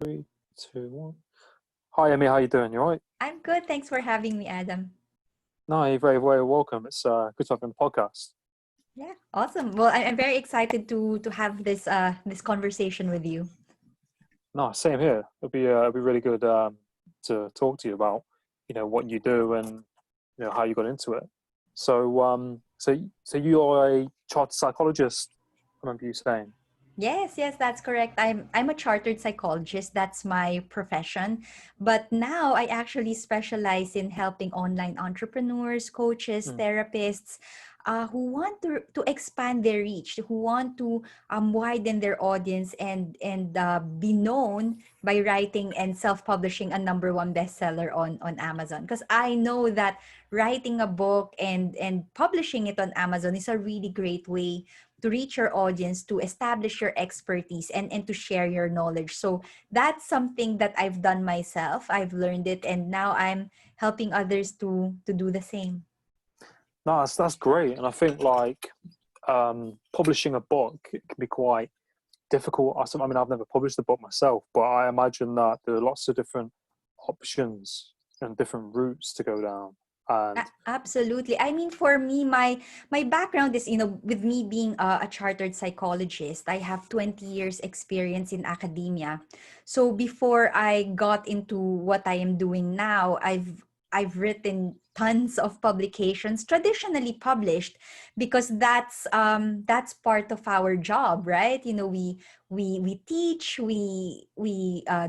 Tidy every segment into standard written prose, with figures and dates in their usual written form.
Three, two, one. Hi, Emmy. How you doing? You all right? I'm good. Thanks for having me, Adam. No, you're very, very welcome. It's good to have you on the podcast. Yeah, awesome. Well, I'm very excited to have this conversation with you. No, same here. It'll be really good to talk to you about, what you do and how you got into it. So you are a chartered psychologist. I remember you saying. Yes, that's correct. I'm a chartered psychologist. That's my profession. But now I actually specialize in helping online entrepreneurs, coaches, Mm, therapists, who want to expand their reach, who want to widen their audience and be known by writing and self-publishing a number one bestseller on Amazon. Because I know that writing a book and publishing it on Amazon is a really great way to reach your audience, to establish your expertise and to share your knowledge. So that's something that I've done myself. I've learned it and now I'm helping others to do the same. no, that's great. And I think publishing a book it can be quite difficult. I mean, I've never published a book myself, but I imagine that there are lots of different options and different routes to go down. And Absolutely. I mean, for me, my background is, with me being a chartered psychologist, I have 20 years experience in academia. So before I got into what I am doing now, I've written tons of publications, traditionally published, because that's part of our job, right? We teach, we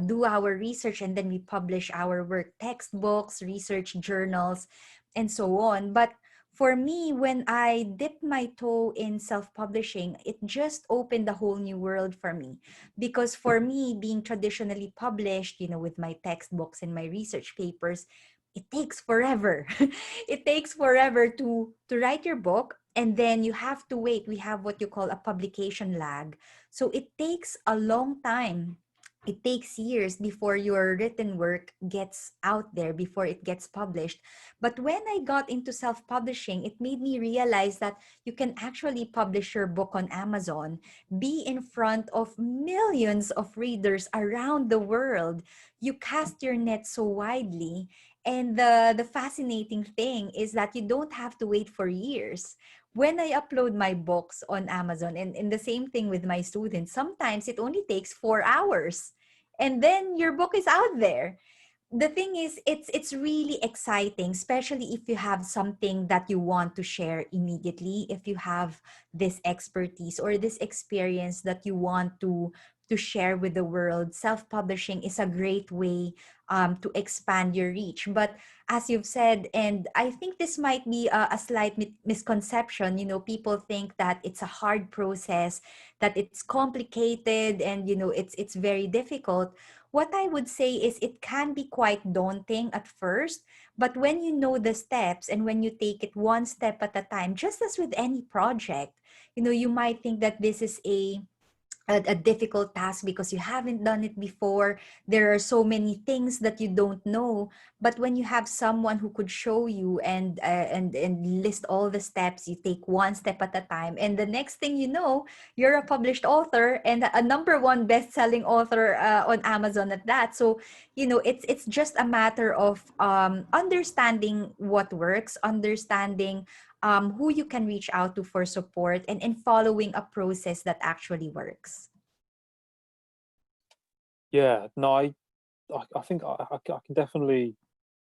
do our research, and then we publish our work, textbooks, research journals, and so on. But for me, when I dipped my toe in self-publishing, it just opened a whole new world for me. Because for me, being traditionally published, with my textbooks and my research papers, it takes forever. It takes forever to write your book, and then you have to wait. We have what you call a publication lag. So it takes a long time. It takes years before your written work gets out there, before it gets published. But when I got into self-publishing, it made me realize that you can actually publish your book on Amazon, be in front of millions of readers around the world. You cast your net so widely. And the fascinating thing is that you don't have to wait for years. When I upload my books on Amazon, and the same thing with my students, sometimes it only takes 4 hours. And then your book is out there. The thing is, it's really exciting, especially if you have something that you want to share immediately, if you have this expertise or this experience that you want to share with the world. Self-publishing is a great way to expand your reach. But as you've said, and I think this might be a slight misconception, people think that it's a hard process, that it's complicated, and it's very difficult. What I would say is it can be quite daunting at first, but when you know the steps and when you take it one step at a time, just as with any project, you might think that this is a difficult task because you haven't done it before. There are so many things that you don't know, but when you have someone who could show you and list all the steps, you take one step at a time, and the next thing you know, you're a published author and a number one best-selling author on Amazon at that. So it's just a matter of understanding what works, understanding who you can reach out to for support, and following a process that actually works. yeah, no, I think I can definitely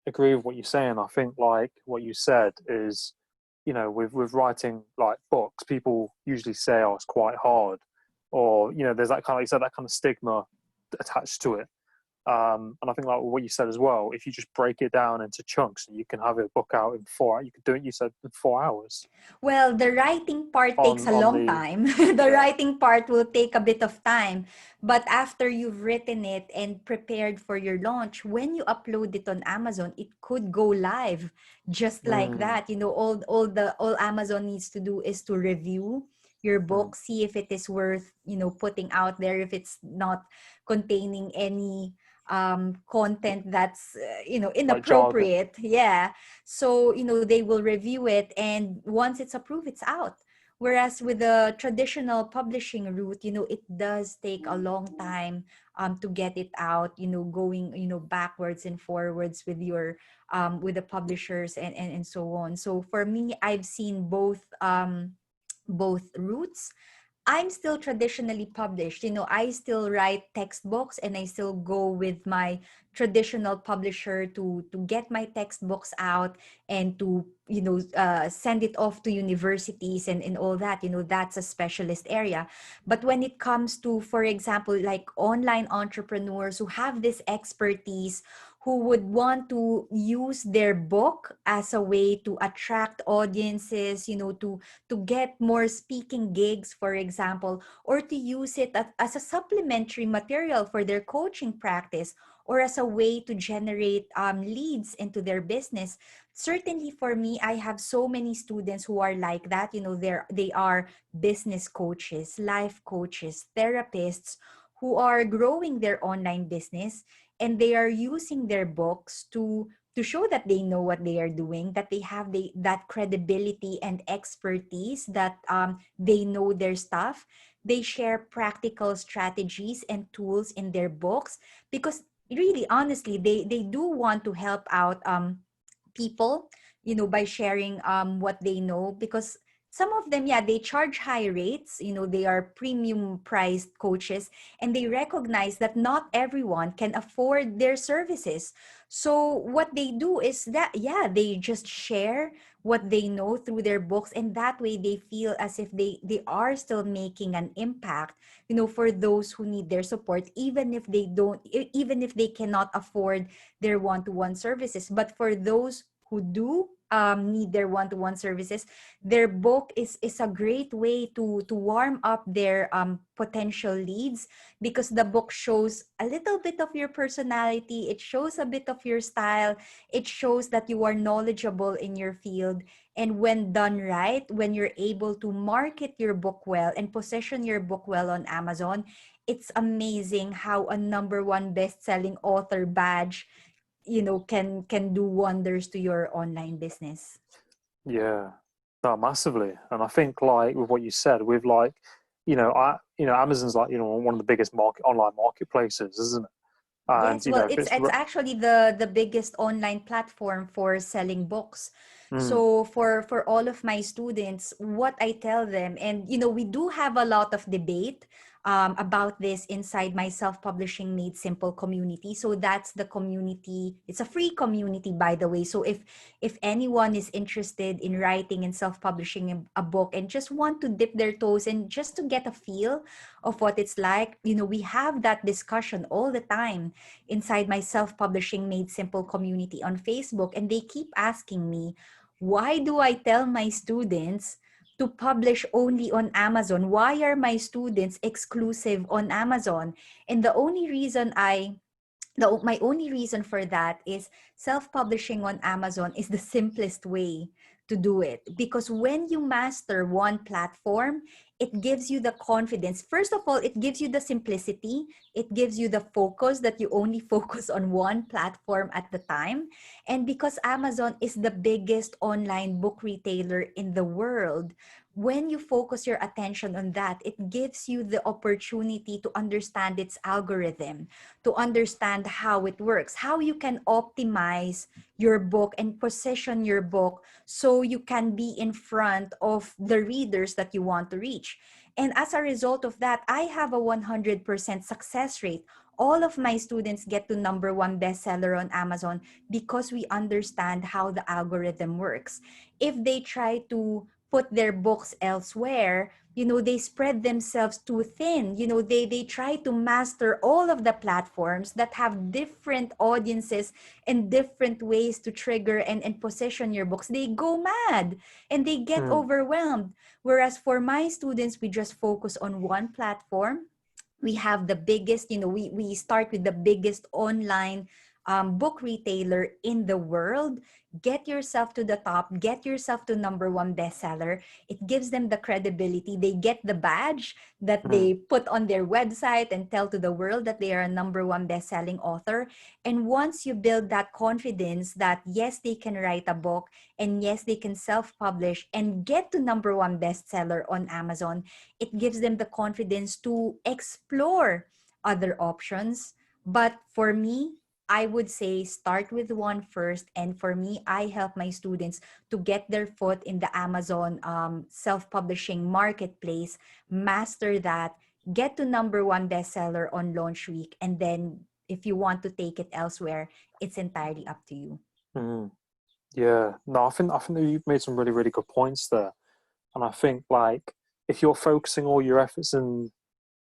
agree with what you're saying. I think like what you said is, with writing like books, people usually say, "Oh, it's quite hard," or there's that kind of, like you said, that kind of stigma attached to it. And I think like what you said as well, if you just break it down into chunks, you can have a book out in you could do it, you said, in 4 hours Well, the writing part takes a on long the, time. The yeah. writing part will take a bit of time. But after you've written it and prepared for your launch, when you upload it on Amazon, it could go live just like Mm, that. All Amazon needs to do is to review your mm. book, see if it is worth, putting out there, if it's not containing any content that's Like jargon. inappropriate. Yeah. So they will review it, and once it's approved, it's out. Whereas with the traditional publishing route, it does take a long time to get it out, going, backwards and forwards with your with the publishers and so on. So for me, I've seen both routes. I'm still traditionally published. I still write textbooks and I still go with my traditional publisher to get my textbooks out and to, send it off to universities and all that. That's a specialist area. But when it comes to, for example, like online entrepreneurs who have this expertise, who would want to use their book as a way to attract audiences, to get more speaking gigs, for example, or to use it as a supplementary material for their coaching practice or as a way to generate leads into their business. Certainly for me, I have so many students who are like that. They are business coaches, life coaches, therapists who are growing their online business, and they are using their books to show that they know what they are doing, that they have that credibility and expertise, that they know their stuff. They share practical strategies and tools in their books because really, honestly, they do want to help out people, by sharing what they know, because some of them, yeah, they charge high rates, they are premium priced coaches, and they recognize that not everyone can afford their services. So what they do is that, yeah, they just share what they know through their books, and that way they feel as if they are still making an impact, for those who need their support, even if they don't, even if they cannot afford their one-to-one services. But for those who do need their one-to-one services, their book is a great way to warm up their potential leads, because the book shows a little bit of your personality, it shows a bit of your style, it shows that you are knowledgeable in your field. And when done right, when you're able to market your book well and position your book well on Amazon, it's amazing how a number one best-selling author badge, can do wonders to your online business. Yeah, no, massively. And I think like with what you said, with like, Amazon's like, one of the biggest online marketplaces, isn't it? And Yes, well, if it's actually the biggest online platform for selling books. mm, So for all of my students, what I tell them, and we do have a lot of debate about this inside my self-publishing made simple community. So that's the community. It's a free community, by the way. So if anyone is interested in writing and self-publishing a book and just want to dip their toes and just to get a feel of what it's like, we have that discussion all the time inside my self-publishing made simple community on Facebook. And they keep asking me, why do I tell my students to publish only on Amazon? Why are my students exclusive on Amazon? And my only reason for that is self-publishing on Amazon is the simplest way to do it, because when you master one platform, it gives you the confidence. First of all, it gives you the simplicity, it gives you the focus that you only focus on one platform at the time. And because Amazon is the biggest online book retailer in the world, when you focus your attention on that, it gives you the opportunity to understand its algorithm, to understand how it works, how you can optimize your book and position your book so you can be in front of the readers that you want to reach. And as a result of that, I have a 100% success rate. All of my students get to number one bestseller on Amazon because we understand how the algorithm works. If they try to put their books elsewhere, they spread themselves too thin. They try to master all of the platforms that have different audiences and different ways to trigger and position your books. They go mad and they get mm, overwhelmed. Whereas for my students, we just focus on one platform. We have the biggest, we start with the biggest online book retailer in the world, get yourself to the top, get yourself to number one bestseller. It gives them the credibility. They get the badge that Mm, they put on their website and tell to the world that they are a number one best-selling author. And once you build that confidence that yes, they can write a book, and yes, they can self-publish and get to number one bestseller on Amazon, it gives them the confidence to explore other options. But for me, I would say start with one first. And for me, I help my students to get their foot in the Amazon self-publishing marketplace, master that, get to number one bestseller on launch week. And then if you want to take it elsewhere, it's entirely up to you. mm. Yeah, no, I think that you've made some really, really good points there. And I think like if you're focusing all your efforts in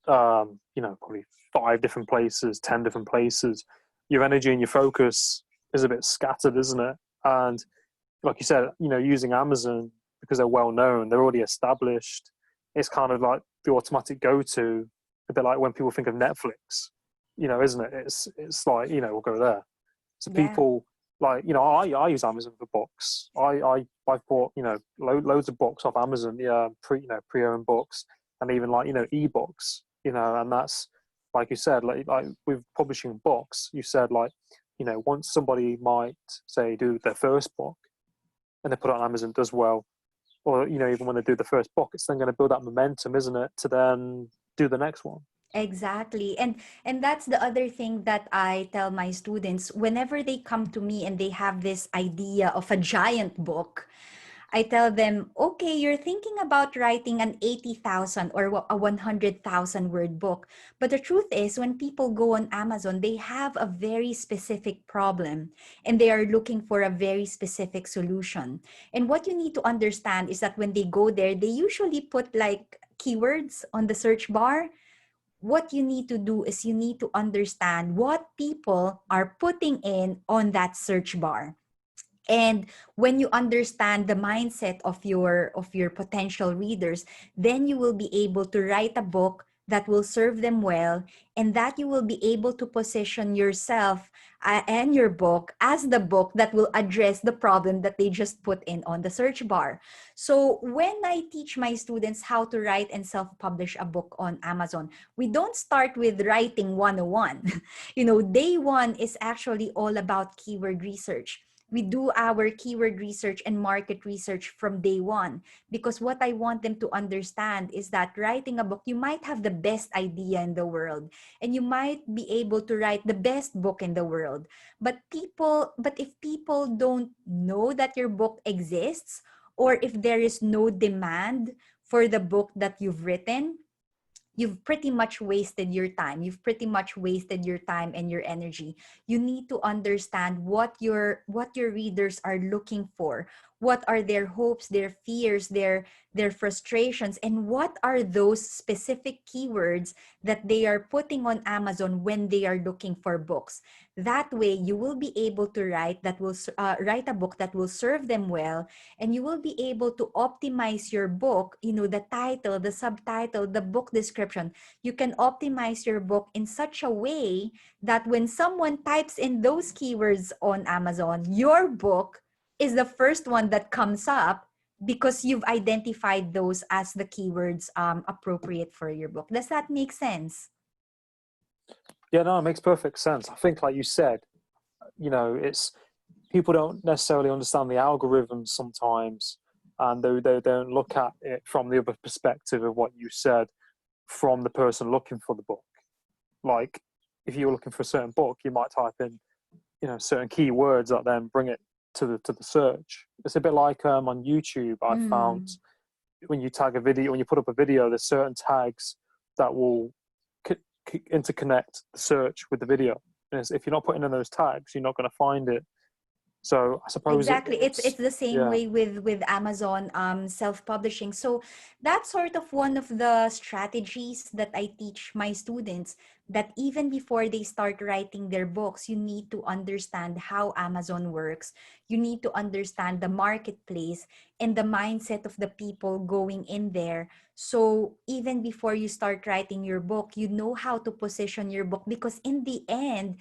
probably 5 different places, 10 different places, your energy and your focus is a bit scattered, isn't it? And like you said, using Amazon because they're well known, they're already established. It's kind of like the automatic go-to, a bit like when people think of Netflix, isn't it? It's like we'll go there. So Yeah. people like I use Amazon for books. I've bought loads of books off Amazon, yeah, pre-owned books, and even like ebooks, and that's like you said, like with publishing books, you said like once somebody might say do their first book and they put it on Amazon, does well, or even when they do the first book, it's then going to build that momentum, isn't it, to then do the next one. Exactly. And that's the other thing that I tell my students whenever they come to me and they have this idea of a giant book. I tell them, okay, you're thinking about writing an 80,000 or a 100,000 word book. But the truth is, when people go on Amazon, they have a very specific problem and they are looking for a very specific solution. And what you need to understand is that when they go there, they usually put like keywords on the search bar. What you need to do is you need to understand what people are putting in on that search bar. And when you understand the mindset of your potential readers, then you will be able to write a book that will serve them well, and that you will be able to position yourself and your book as the book that will address the problem that they just put in on the search bar. So when I teach my students how to write and self-publish a book on Amazon, we don't start with writing 101. Day one is actually all about keyword research. We do our keyword research and market research from day one, because what I want them to understand is that writing a book, you might have the best idea in the world and you might be able to write the best book in the world. But if people don't know that your book exists, or if there is no demand for the book that you've written, you've pretty much wasted your time. You've pretty much wasted your time and your energy. You need to understand what your readers are looking for. What are their hopes, their fears, their frustrations, and what are those specific keywords that they are putting on Amazon when they are looking for books. That way, you will be able to write a book that will serve them well, and you will be able to optimize your book, the title, the subtitle, the book description. You can optimize your book in such a way that when someone types in those keywords on Amazon, your book is the first one that comes up because you've identified those as the keywords appropriate for your book. Does that make sense? Yeah, no, it makes perfect sense. I think, like you said, it's people don't necessarily understand the algorithms sometimes, and they don't look at it from the other perspective of what you said, from the person looking for the book. Like, if you were looking for a certain book, you might type in, certain keywords that then bring it to the search. It's a bit like on YouTube. I found Mm. when you tag a video, when you put up a video, there's certain tags that will interconnect the search with the video. And if you're not putting in those tags, you're not going to find it. So I suppose Exactly. It's it's the same yeah. way with Amazon self-publishing. So that's sort of one of the strategies that I teach my students, that even before they start writing their books, you need to understand how Amazon works. You need to understand the marketplace and the mindset of the people going in there. So even before you start writing your book, you know how to position your book, because in the end,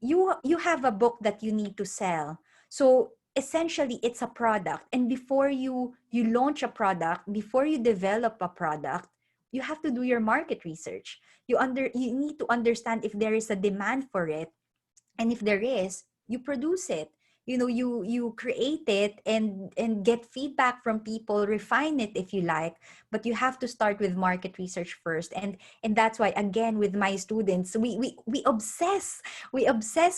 you have a book that you need to sell. So essentially it's a product, and before you launch a product, before you develop a product, you have to do your market research. You need to understand if there is a demand for it, and if there is, you produce it. You create it and get feedback from people, refine it if you like, but you have to start with market research first. And that's why, again, with my students, we obsess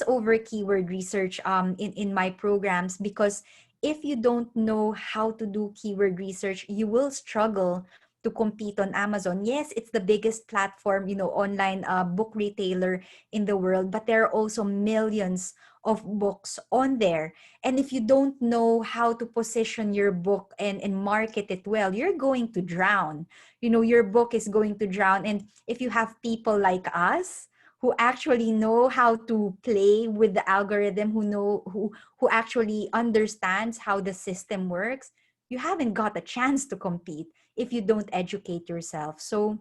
over keyword research in my programs, because if you don't know how to do keyword research, you will struggle to compete on Amazon. Yes, it's the biggest platform, online book retailer in the world, but there are also millions of books on there. And if you don't know how to position your book and market it well, you're going to drown. Your book is going to drown. And if you have people like us who actually know how to play with the algorithm, who actually understands how the system works, you haven't got a chance to compete if you don't educate yourself. So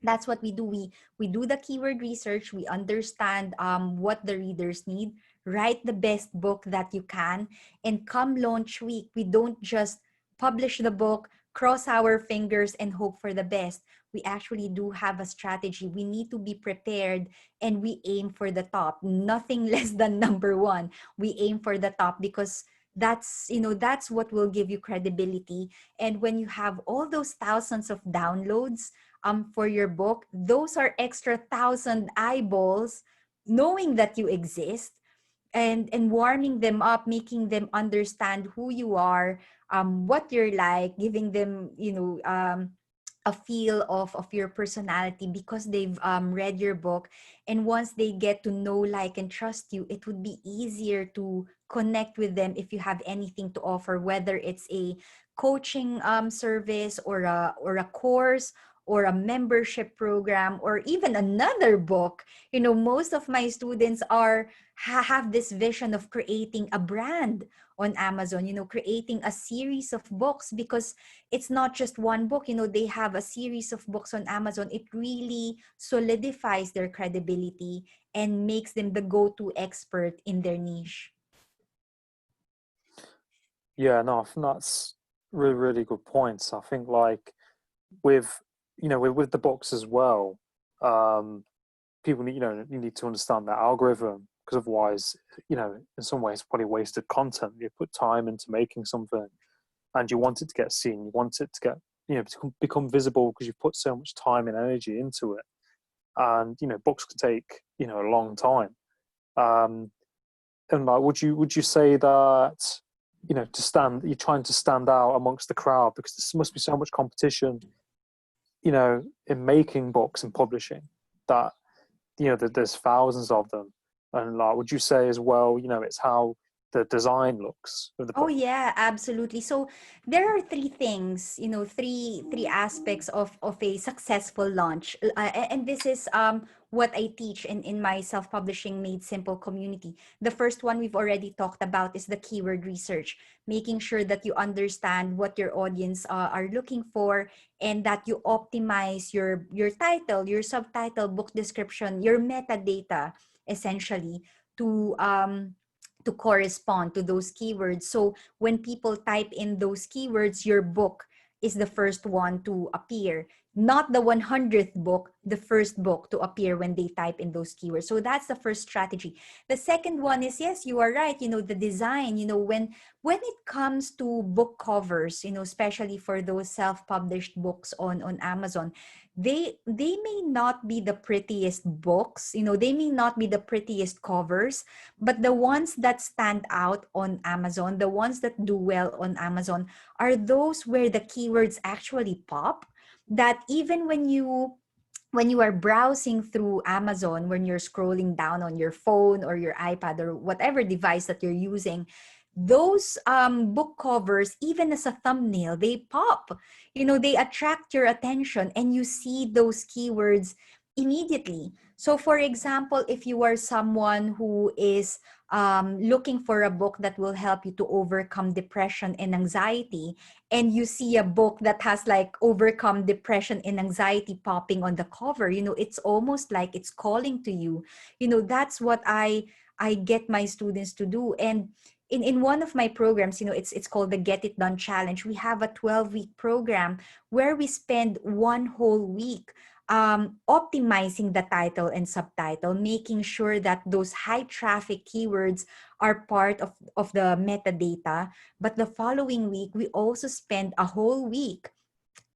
that's what we do. We do the keyword research. We understand what the readers need. Write the best book that you can, and come launch week, we don't just publish the book, cross our fingers, and hope for the best. We actually do have a strategy. We need to be prepared, and we aim for the top. Nothing less than number one. We aim for the top, because that's what will give you credibility. And when you have all those thousands of downloads for your book, those are extra thousand eyeballs knowing that you exist, and warming them up, making them understand who you are, what you're like, giving them a feel of your personality, because they've read your book. And once they get to know, like, and trust you, it would be easier to connect with them if you have anything to offer, whether it's a coaching service, or a course, or a membership program, or even another book. Most of my students have this vision of creating a brand on Amazon, creating a series of books, because it's not just one book. They have a series of books on Amazon. It really solidifies their credibility and makes them the go-to expert in their niche. Yeah, no, I think that's really, really good points. I think like with with the books as well, um, people need you need to understand that algorithm, because otherwise, in some ways, it's probably wasted content. You put time into making something, and you want it to get seen. You want it to get become visible because you've put so much time and energy into it. And books can take a long time. Um, and like, would you say that you're trying to stand out amongst the crowd, because there must be so much competition in making books and publishing, that that there's thousands of them. And like, would you say as well, it's how the design looks of the Oh book? yeah, absolutely. So there are three things, three aspects of a successful launch. And this is what I teach in my self-publishing Made Simple community. The first one we've already talked about is the keyword research, making sure that you understand what your audience are looking for, and that you optimize your title, your subtitle, book description, your metadata, essentially, to correspond to those keywords. So when people type in those keywords, your book is the first one to appear. Not the 100th book, the first book to appear when they type in those keywords. So that's the first strategy. The second one is, yes, you are right, the design, when it comes to book covers, especially for those self-published books on Amazon, they may not be the prettiest books, they may not be the prettiest covers, but the ones that stand out on Amazon, the ones that do well on Amazon, are those where the keywords actually pop. That even when you are browsing through Amazon, when you're scrolling down on your phone or your iPad or whatever device that you're using, those book covers, even as a thumbnail, they pop. They attract your attention, and you see those keywords immediately. So, for example, if you are someone who is looking for a book that will help you to overcome depression and anxiety, and you see a book that has like overcome depression and anxiety popping on the cover, it's almost like it's calling to you. That's what I get my students to do. And in one of my programs, it's called the Get It Done Challenge. We have a 12-week program where we spend one whole week optimizing the title and subtitle, making sure that those high traffic keywords are part of the metadata. But the following week, we also spend a whole week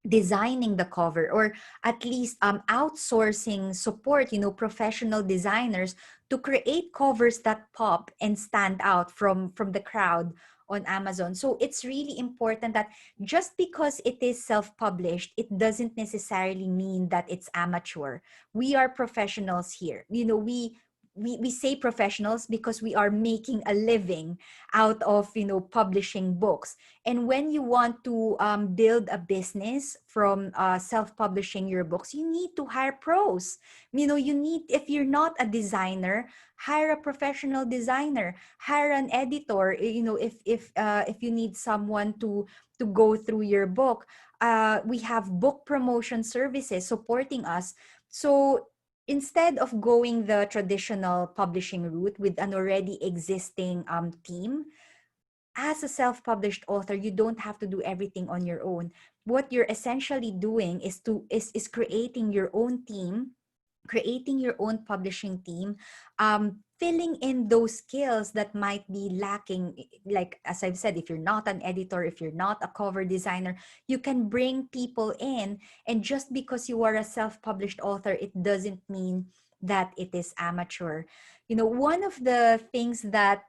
designing the cover, or at least outsourcing support, professional designers to create covers that pop and stand out from the crowd on Amazon. So it's really important that just because it is self-published, it doesn't necessarily mean that it's amateur. We are professionals here. We say professionals because we are making a living out of publishing books. And when you want to build a business from self-publishing your books, you need to hire pros. If you're not a designer, hire a professional designer, hire an editor. If you need someone to go through your book, we have book promotion services supporting us. So instead of going the traditional publishing route with an already existing team, as a self-published author, you don't have to do everything on your own. What you're essentially doing is creating your own team, creating your own publishing team, filling in those skills that might be lacking. Like, as I've said, if you're not an editor, if you're not a cover designer, you can bring people in. And just because you are a self-published author, it doesn't mean that it is amateur. One of the things that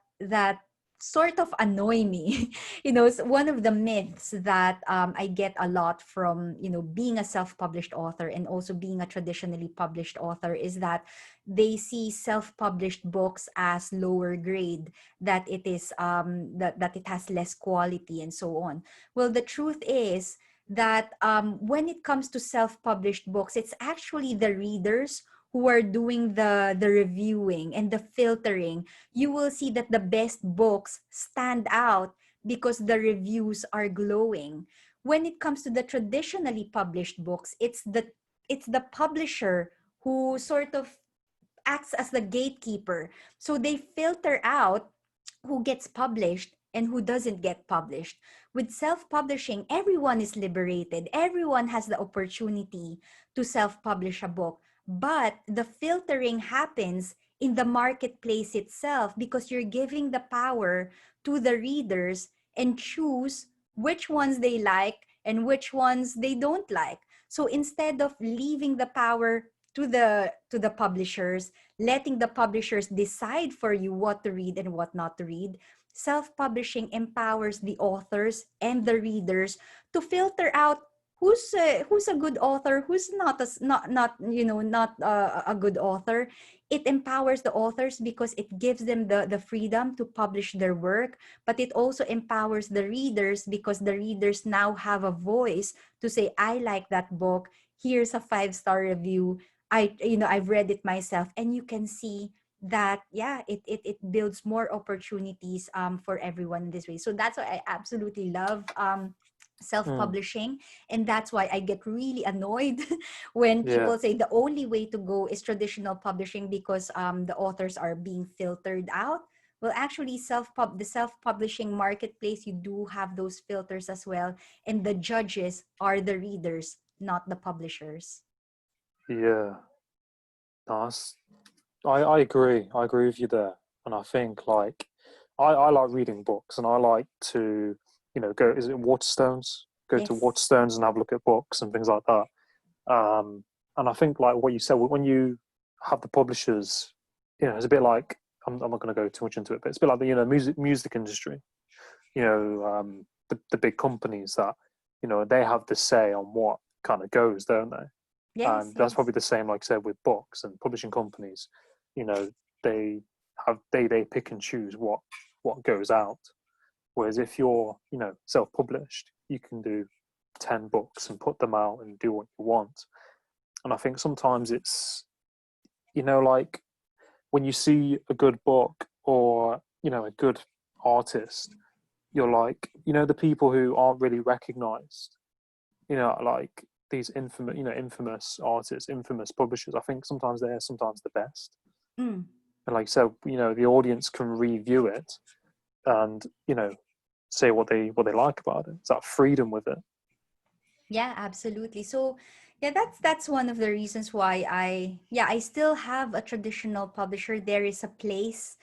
sort of annoy me, it's one of the myths that I get a lot from, being a self-published author and also being a traditionally published author, is that they see self-published books as lower grade, that it is that it has less quality and so on. Well, the truth is that when it comes to self-published books, it's actually the readers who are doing the reviewing and the filtering. You will see that the best books stand out because the reviews are glowing. When it comes to the traditionally published books, it's the publisher who sort of acts as the gatekeeper. So they filter out who gets published and who doesn't get published. With self-publishing, everyone is liberated. Everyone has the opportunity to self-publish a book. But the filtering happens in the marketplace itself, because you're giving the power to the readers and choose which ones they like and which ones they don't like. So instead of leaving the power to the publishers, letting the publishers decide for you what to read and what not to read, self-publishing empowers the authors and the readers to filter out who's a good author, who's not a good author. It empowers the authors because it gives them the freedom to publish their work, but it also empowers the readers because the readers now have a voice to say, I like that book, here's a 5-star review. I've read it myself. And you can see that, yeah, it builds more opportunities for everyone in this way. So that's why I absolutely love Mm, self-publishing. And that's why I get really annoyed when yeah. people say the only way to go is traditional publishing because the authors are being filtered out. Well, actually, the self-publishing marketplace, you do have those filters as well, and the judges are the readers, not the publishers. Yeah. Nice. I agree. I agree with you there. And I think like I like reading books, and I like to, go, is it Waterstones? Go to Yes. Waterstones and have a look at books and things like that. And I think like what you said, when you have the publishers, it's a bit like, I'm not going to go too much into it, but it's a bit like the, music industry, the big companies that, they have the say on what kind of goes, don't they? Yes, And that's yes. probably the same, like I said, with books and publishing companies. You know, they they pick and choose what goes out. Whereas if you're, self-published, you can do 10 books and put them out and do what you want. And I think sometimes it's, like when you see a good book or, a good artist, you're like, the people who aren't really recognized, like these infamous artists, infamous publishers, I think sometimes they're sometimes the best. Mm. And like so, the audience can review it and, say what they like about it. It's that freedom with it. Yeah, absolutely. So, yeah, that's one of the reasons why I still have a traditional publisher. There is a place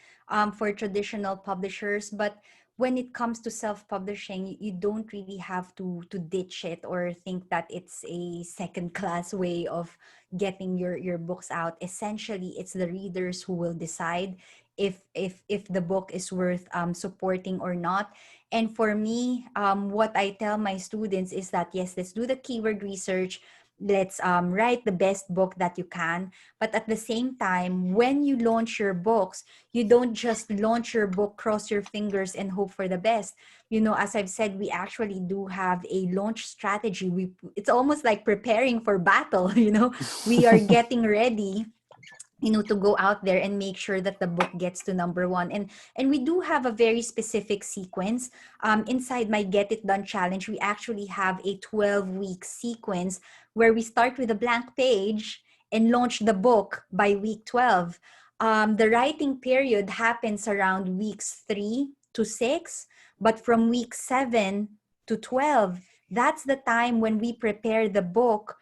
for traditional publishers, but when it comes to self-publishing, you don't really have to ditch it or think that it's a second class way of getting your books out. Essentially, it's the readers who will decide if the book is worth supporting or not. And for me, what I tell my students is that, yes, let's do the keyword research. Let's write the best book that you can. But at the same time, when you launch your books, you don't just launch your book, cross your fingers, and hope for the best. As I've said, we actually do have a launch strategy. It's almost like preparing for battle. We are getting ready to go out there and make sure that the book gets to number one. And we do have a very specific sequence. Inside my Get It Done challenge, we actually have a 12-week sequence where we start with a blank page and launch the book by week 12. The writing period happens around weeks 3 to 6, but from week 7 to 12, that's the time when we prepare the book,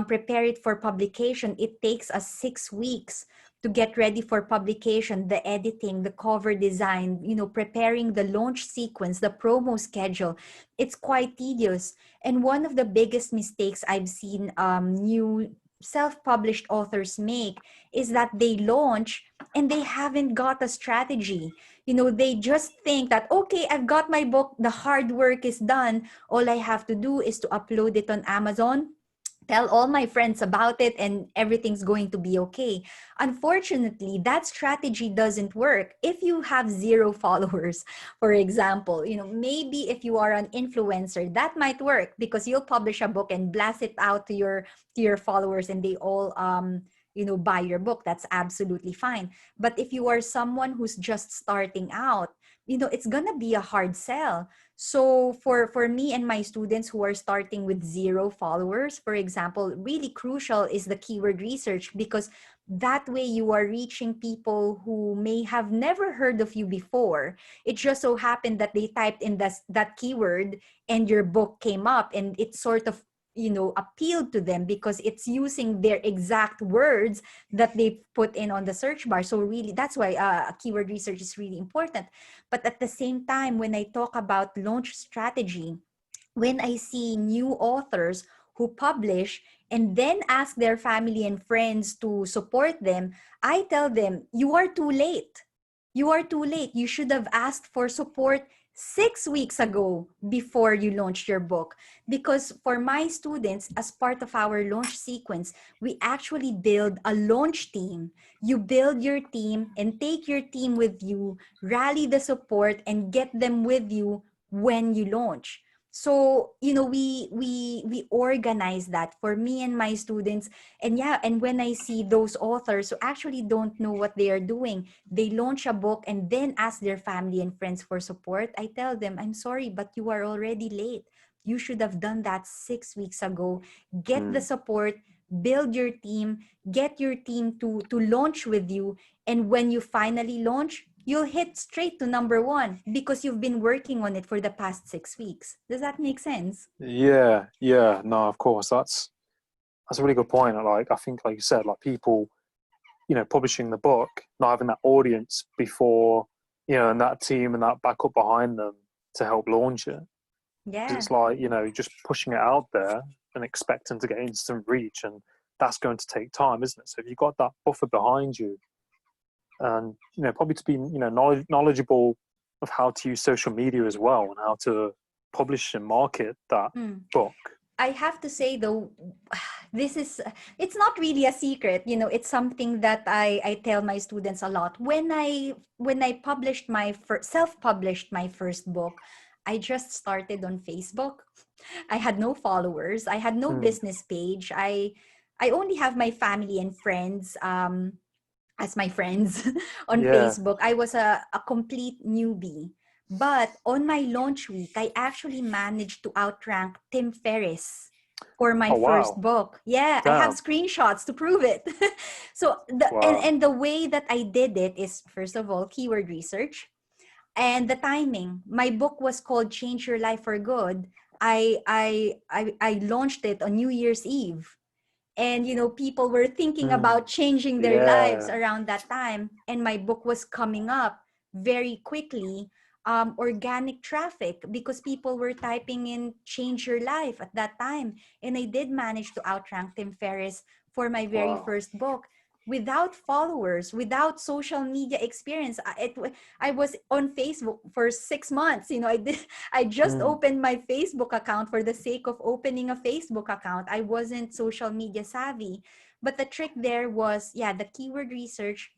prepare it for publication. It takes us 6 weeks to get ready for publication, the editing, the cover design, preparing the launch sequence, the promo schedule. It's quite tedious. And one of the biggest mistakes I've seen new self-published authors make is that they launch and they haven't got a strategy. They just think that, okay, I've got my book, the hard work is done. All I have to do is to upload it on Amazon, tell all my friends about it, and everything's going to be okay. Unfortunately, that strategy doesn't work if you have zero followers. For example, maybe if you are an influencer, that might work because you'll publish a book and blast it out to your followers, and they all buy your book. That's absolutely fine. But if you are someone who's just starting out, it's gonna be a hard sell. So for me and my students who are starting with zero followers, for example, really crucial is the keyword research, because that way you are reaching people who may have never heard of you before. It just so happened that they typed in that keyword and your book came up, and it sort of appealed to them because it's using their exact words that they put in on the search bar. So really, that's why keyword research is really important. But at the same time, when I talk about launch strategy, when I see new authors who publish and then ask their family and friends to support them, I tell them, you are too late. You are too late. You should have asked for support 6 weeks ago before you launched your book. Because for my students, as part of our launch sequence, we actually build a launch team. You build your team and take your team with you, rally the support, and get them with you when you launch. So we organize that for me and my students. And yeah, and when I see those authors who actually don't know what they are doing, they launch a book and then ask their family and friends for support, I tell them, I'm sorry, but you are already late. You should have done that 6 weeks ago. Get the support, build your team, get your team to launch with you. And when you finally launch, you'll hit straight to number one because you've been working on it for the past 6 weeks. Does that make sense? Yeah, no, of course, that's a really good point. Like, I think, like you said, like people, publishing the book, not having that audience before, and that team and that backup behind them to help launch it. Yeah. It's like, just pushing it out there and expecting to get instant reach, and that's going to take time, isn't it? So if you've got that buffer behind you, and probably to be knowledgeable of how to use social media as well, and how to publish and market that book. I have to say though, it's not really a secret. It's something that I tell my students a lot. When I published self-published my first book, I just started on Facebook. I had no followers. I had no business page. I only have my family and friends as my friends on Yeah. Facebook. I was a complete newbie. But on my launch week, I actually managed to outrank Tim Ferriss for my Oh first wow. book. Yeah, I have Damn. screenshots to prove it. So Wow. and the way that I did it is, first of all, keyword research and the timing. My book was called Change Your Life for Good. I launched it on New Year's Eve, and people were thinking Hmm. about changing their lives Yeah. around that time, and my book was coming up very quickly. Organic traffic, because people were typing in change your life at that time, and I did manage to outrank Tim Ferriss for my very Wow. first book without followers, without social media experience. I was on Facebook for 6 months. I just Hmm. opened my Facebook account for the sake of opening a Facebook account. I wasn't social media savvy. But the trick there was, yeah, the keyword research.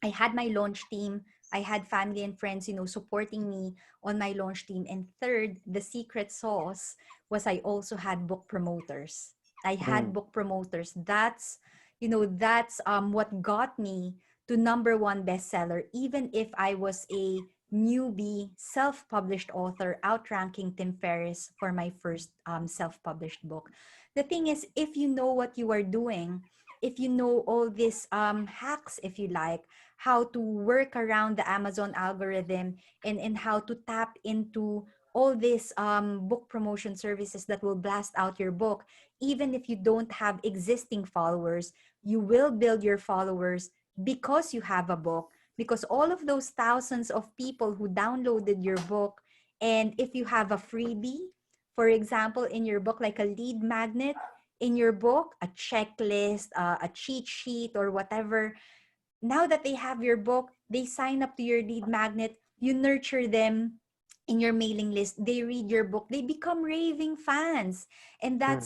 I had my launch team. I had family and friends, supporting me on my launch team. And third, the secret sauce was I also had book promoters. I had Hmm. book promoters. That's what got me to number one bestseller, even if I was a newbie self-published author, outranking Tim Ferriss for my first self-published book. The thing is, if you know what you are doing, if you know all these hacks, if you like, how to work around the Amazon algorithm, and how to tap into all these book promotion services that will blast out your book, even if you don't have existing followers, you will build your followers because you have a book, because all of those thousands of people who downloaded your book, and if you have a freebie, for example, in your book, like a lead magnet in your book, a checklist, a cheat sheet, or whatever, now that they have your book, they sign up to your lead magnet, you nurture them in your mailing list, they read your book, they become raving fans. And Hmm.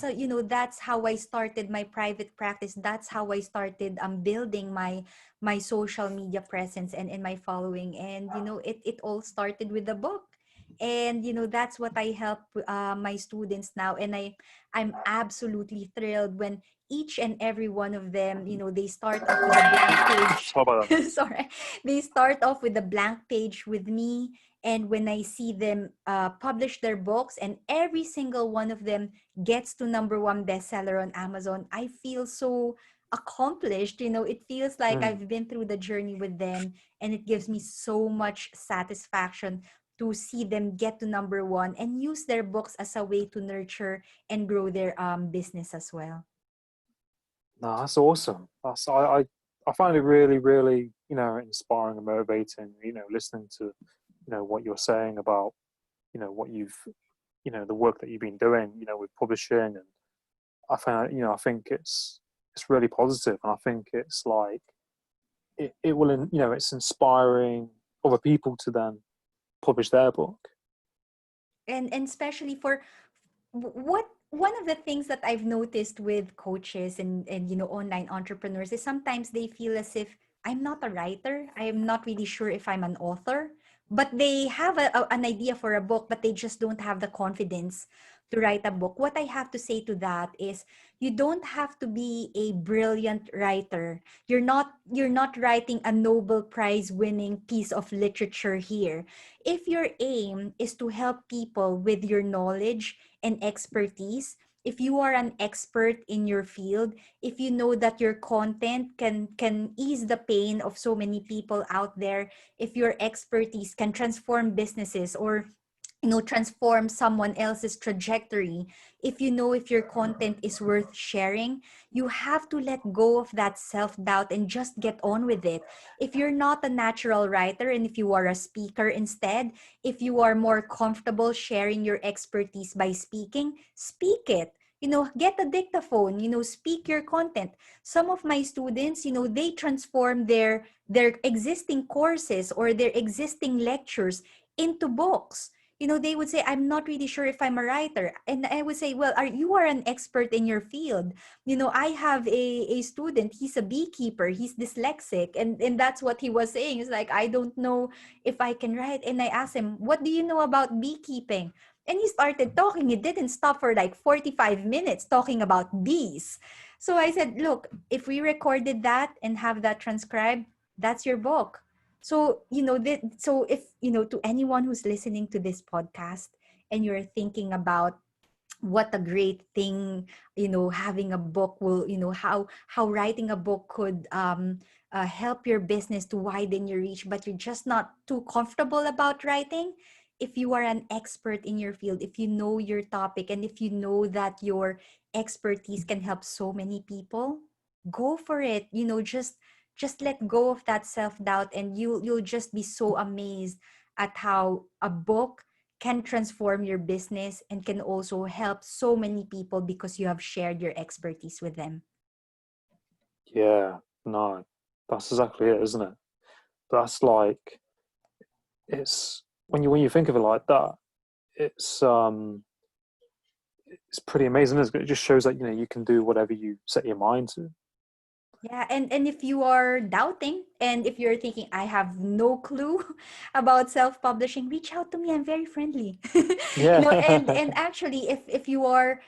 that's how I started my private practice. That's how I started building my social media presence and my following. And it all started with the book. And that's what I help my students now. And I'm absolutely thrilled when each and every one of them, they start off with a blank page. Sorry about that. Sorry. They start off with a blank page with me. And when I see them publish their books, and every single one of them gets to number one bestseller on Amazon, I feel so accomplished. It feels like Hmm. I've been through the journey with them, and it gives me so much satisfaction to see them get to number one and use their books as a way to nurture and grow their business as well. No, that's awesome. I find it really, really, inspiring and motivating, listening to, what you're saying about, what you've, the work that you've been doing, with publishing. And I think it's really positive. And I think it's like, it will, it's inspiring other people to then publish their book. And especially for what one of the things that I've noticed with coaches and online entrepreneurs is sometimes they feel as if I'm not a writer. I'm not really sure if I'm an author, but they have an idea for a book, but they just don't have the confidence to write a book. What I have to say to that is you don't have to be a brilliant writer. You're not writing a Nobel Prize winning piece of literature here. If your aim is to help people with your knowledge and expertise, if you are an expert in your field, if you know that your content can ease the pain of so many people out there, if your expertise can transform businesses or transform someone else's trajectory, if your content is worth sharing, you have to let go of that self-doubt and just get on with it. If you're not a natural writer, and if you are a speaker instead, if you are more comfortable sharing your expertise by speaking, speak it. Get a dictaphone, speak your content. Some of my students, they transform their existing courses or their existing lectures into books. They would say, I'm not really sure if I'm a writer. And I would say, well, you are an expert in your field. I have a student, he's a beekeeper, he's dyslexic. And that's what he was saying. It's like, I don't know if I can write. And I asked him, what do you know about beekeeping? And he started talking. He didn't stop for like 45 minutes talking about bees. So I said, look, if we recorded that and have that transcribed, that's your book. So, so if, to anyone who's listening to this podcast and you're thinking about what a great thing, having a book will, how writing a book could help your business to widen your reach, but you're just not too comfortable about writing. If you are an expert in your field, if you know your topic, and if you know that your expertise can help so many people, go for it. Just let go of that self-doubt, and you'll just be so amazed at how a book can transform your business and can also help so many people because you have shared your expertise with them. Yeah, no, that's exactly it, isn't it? That's like, it's when you think of it like that, it's it's pretty amazing, isn't it? It just shows that you can do whatever you set your mind to. Yeah, and if you are doubting and if you're thinking I have no clue about self-publishing, reach out to me. I'm very friendly. And Yeah. and actually if you are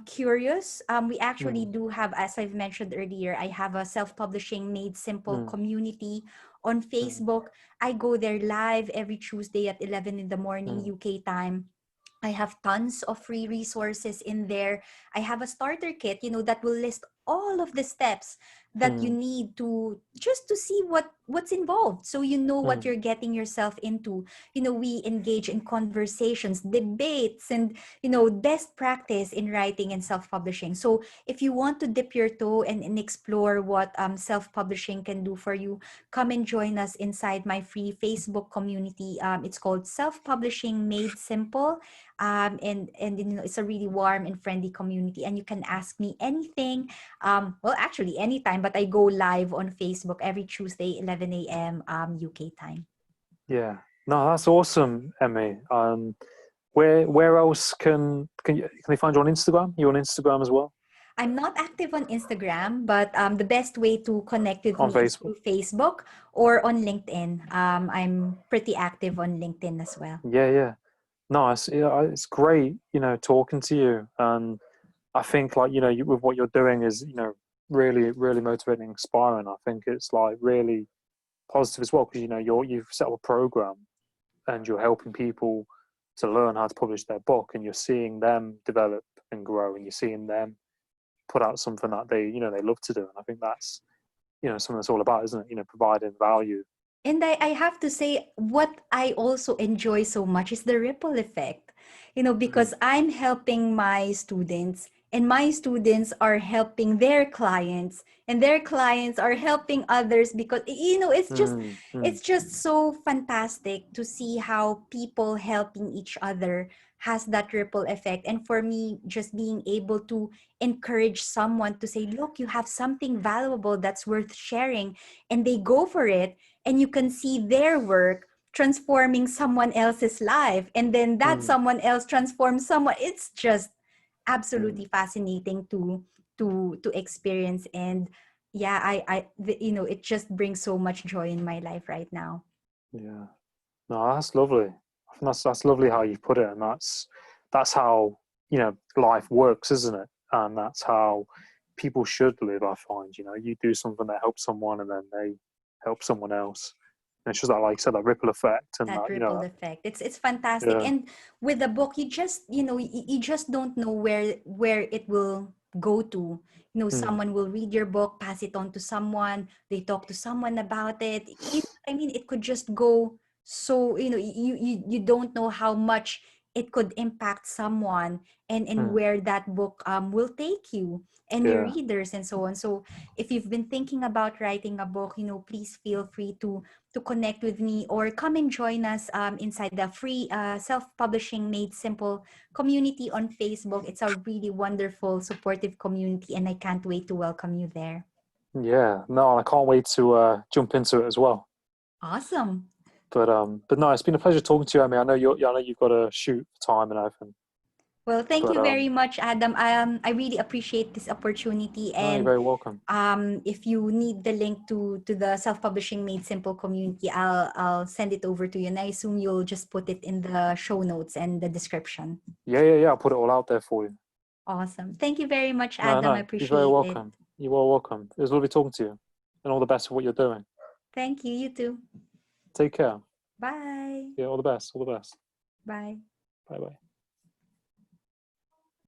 curious, we actually Mm, do have, as I've mentioned earlier, I have a self-publishing made simple mm, community on mm, Facebook. I go there live every Tuesday at 11 in the morning mm, UK time. I have tons of free resources in there. I have a starter kit, that will list all of the steps that you mm, need to just to see what's involved, so you know what mm, you're getting yourself into. We engage in conversations, debates, and best practice in writing and self-publishing. So if you want to dip your toe and explore what self-publishing can do for you, come and join us inside my free Facebook community. It's called Self-Publishing Made Simple. And it's a really warm and friendly community, and you can ask me anything, well, actually anytime, but I go live on Facebook every Tuesday 11 a.m. UK time. yeah. No, that's awesome, Emmy. Where else can they find you on Instagram? You on Instagram as well? I'm not active on Instagram, but the best way to connect with On me is Facebook? through Facebook or on LinkedIn. I'm pretty active on LinkedIn as well. Yeah, yeah. Nice. Yeah, it's great, talking to you. And I think, like, with what you're doing is, really, really motivating, inspiring. I think it's like really positive as well because you've set up a program and you're helping people to learn how to publish their book, and you're seeing them develop and grow, and you're seeing them put out something that they love to do. And I think that's something that's all about, isn't it? Providing value. And I have to say, what I also enjoy so much is the ripple effect, Mm, because I'm helping my students, and my students are helping their clients, and their clients are helping others, because, it's just, mm, mm, it's just so fantastic to see how people helping each other has that ripple effect. And for me, just being able to encourage someone to say, look, you have something valuable that's worth sharing, and they go for it, and you can see their work transforming someone else's life, and then that mm, someone else transforms someone. It's just mm. absolutely fascinating to experience. And yeah, it just brings so much joy in my life right now. Yeah. No, that's lovely. I think that's lovely how you put it, and that's how life works, isn't it? And that's how people should live. I find you do something that helps someone, and then they help someone else. And it's just that, like you said, that ripple effect, and That that ripple effect, it's fantastic. yeah, And with the book, you just you just don't know where it will go to. mm, Someone will read your book, pass it on to someone, they talk to someone about it. I mean, it could just go. So you don't know how much it could impact someone, and mm, where that book will take you and your yeah, readers and so on. So if you've been thinking about writing a book, please feel free to connect with me, or come and join us inside the free self-publishing made simple community on Facebook. It's a really wonderful, supportive community, and I can't wait to welcome you there. yeah. No, I can't wait to jump into it as well. Awesome. But no, it's been a pleasure talking to you. I mean, I know you've got to shoot for time and everything. Well, thank But you very much, Adam. I really appreciate this opportunity. no, you're And very welcome. if you need the link to the self-publishing made simple community, I'll send it over to you, and I assume you'll just put it in the show notes and the description. Yeah, yeah, yeah. I'll put it all out there for you. Awesome. Thank you very much, No, Adam. I no, you're very appreciate it. welcome. You are welcome. It was lovely talking to you, and all the best for what you're doing. Thank you. You too. Take care. Bye. Yeah, all the best. All the best. Bye. Bye bye.